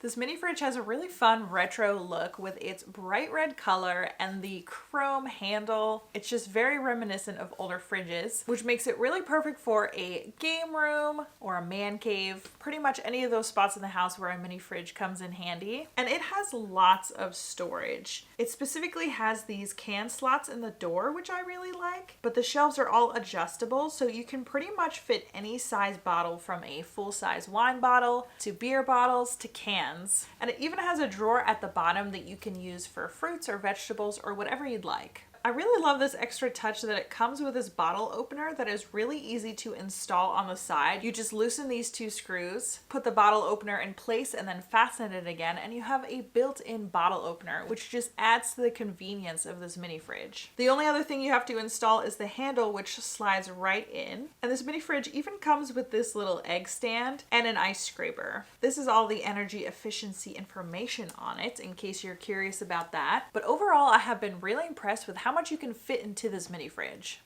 This mini fridge has a really fun retro look with its bright red color and the chrome handle. It's just very reminiscent of older fridges, which makes it really perfect for a game room or a man cave. Pretty much any of those spots in the house where a mini fridge comes in handy. And it has lots of storage. It specifically has these can slots in the door, which I really like, but the shelves are all adjustable, so you can pretty much fit any size bottle from a full-size wine bottle to beer bottles to cans. And it even has a drawer at the bottom that you can use for fruits or vegetables or whatever you'd like. I really love this extra touch that it comes with this bottle opener that is really easy to install on the side. You just loosen these two screws, put the bottle opener in place, and then fasten it again, and you have a built-in bottle opener, which just adds to the convenience of this mini fridge. The only other thing you have to install is the handle, which slides right in. And this mini fridge even comes with this little egg stand and an ice scraper. This is all the energy efficiency information on it, in case you're curious about that. But overall, I have been really impressed with how much you can fit into this mini fridge.